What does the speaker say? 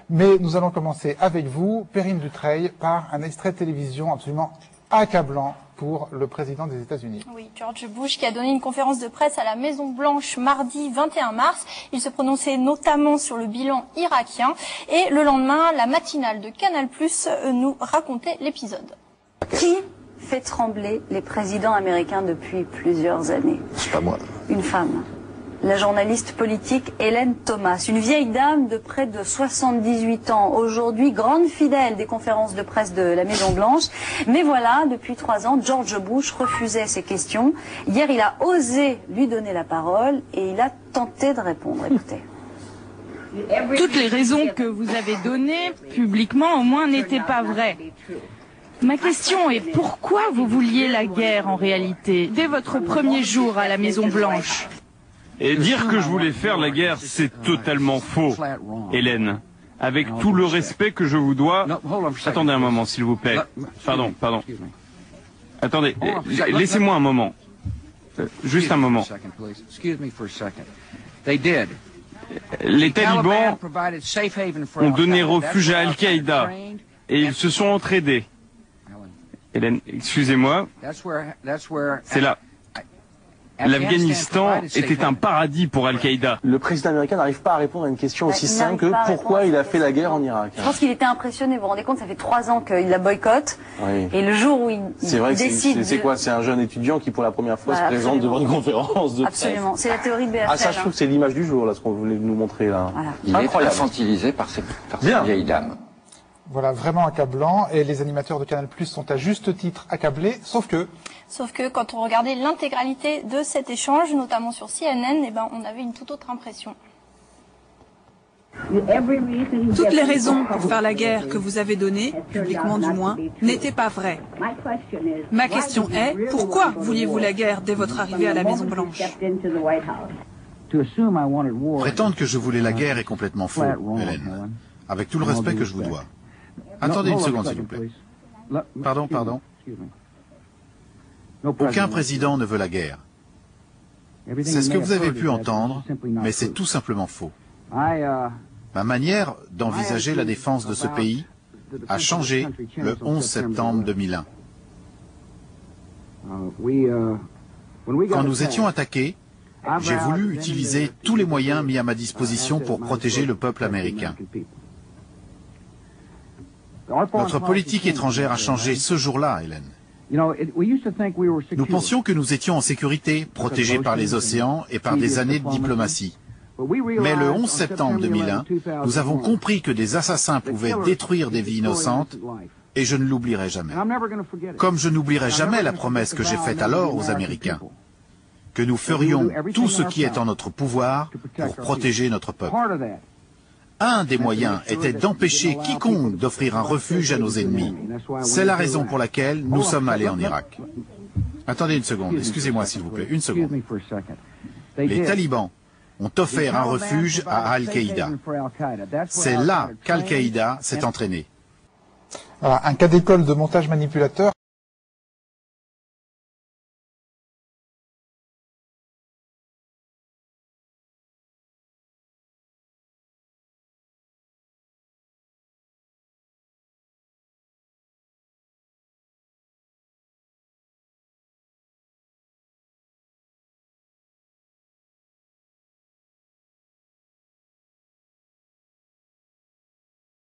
Mais nous allons commencer avec vous, Perrine Dutreil, par un extrait de télévision absolument accablant pour le président des États-Unis. Oui, George Bush qui a donné une conférence de presse à la Maison-Blanche mardi 21 mars. Il se prononçait notamment sur le bilan irakien. Et le lendemain, la matinale de Canal+ nous racontait l'épisode. Qui fait trembler les présidents américains depuis plusieurs années? C'est pas moi. Une femme. La journaliste politique Hélène Thomas, une vieille dame de près de 78 ans, aujourd'hui grande fidèle des conférences de presse de la Maison-Blanche. Mais voilà, depuis 3 ans, George Bush refusait ses questions. Hier, il a osé lui donner la parole et il a tenté de répondre. Écoutez. Toutes les raisons que vous avez données, publiquement au moins, n'étaient pas vraies. Ma question est pourquoi vous vouliez la guerre en réalité, dès votre premier jour à la Maison-Blanche? Et dire que je voulais faire la guerre, c'est totalement faux, Hélène. Avec tout le respect que je vous dois... Attendez un moment, s'il vous plaît. Pardon. Attendez, laissez-moi un moment. Juste un moment. Les talibans ont donné refuge à Al-Qaïda et ils se sont entraidés. Hélène, excusez-moi, c'est là. L'Afghanistan était un paradis pour Al-Qaïda. Le président américain n'arrive pas à répondre à une question aussi simple que pourquoi il a fait la guerre en Irak. Je pense qu'il était impressionné. Vous vous rendez compte, ça fait 3 ans qu'il la boycotte. Oui. Et le jour où il décide... C'est quoi? C'est un jeune étudiant qui pour la première fois se présente devant une conférence de presse. Absolument. C'est la théorie de BFL. Ah ça, je trouve que c'est l'image du jour, là, ce qu'on voulait nous montrer là. Voilà. Il est infantilisé par cette vieille dame. Voilà, vraiment accablant. Et les animateurs de Canal+ sont à juste titre accablés, sauf que quand on regardait l'intégralité de cet échange, notamment sur CNN, on avait une toute autre impression. Toutes les raisons pour faire la guerre que vous avez données, publiquement du moins, n'étaient pas vraies. Ma question est, pourquoi vouliez-vous la guerre dès votre arrivée à la Maison-Blanche? Prétendre que je voulais la guerre est complètement faux, Hélène. Avec tout le respect que je vous dois. Attendez une seconde, s'il vous plaît. Pardon. Aucun président ne veut la guerre. C'est ce que vous avez pu entendre, mais c'est tout simplement faux. Ma manière d'envisager la défense de ce pays a changé le 11 septembre 2001. Quand nous étions attaqués, j'ai voulu utiliser tous les moyens mis à ma disposition pour protéger le peuple américain. Notre politique étrangère a changé ce jour-là, Hélène. Nous pensions que nous étions en sécurité, protégés par les océans et par des années de diplomatie. Mais le 11 septembre 2001, nous avons compris que des assassins pouvaient détruire des vies innocentes, et je ne l'oublierai jamais. Comme je n'oublierai jamais la promesse que j'ai faite alors aux Américains, que nous ferions tout ce qui est en notre pouvoir pour protéger notre peuple. Un des moyens était d'empêcher quiconque d'offrir un refuge à nos ennemis. C'est la raison pour laquelle nous sommes allés en Irak. Attendez une seconde, excusez-moi s'il vous plaît, une seconde. Les talibans ont offert un refuge à Al-Qaïda. C'est là qu'Al-Qaïda s'est entraîné. Un cas d'école de montage manipulateur.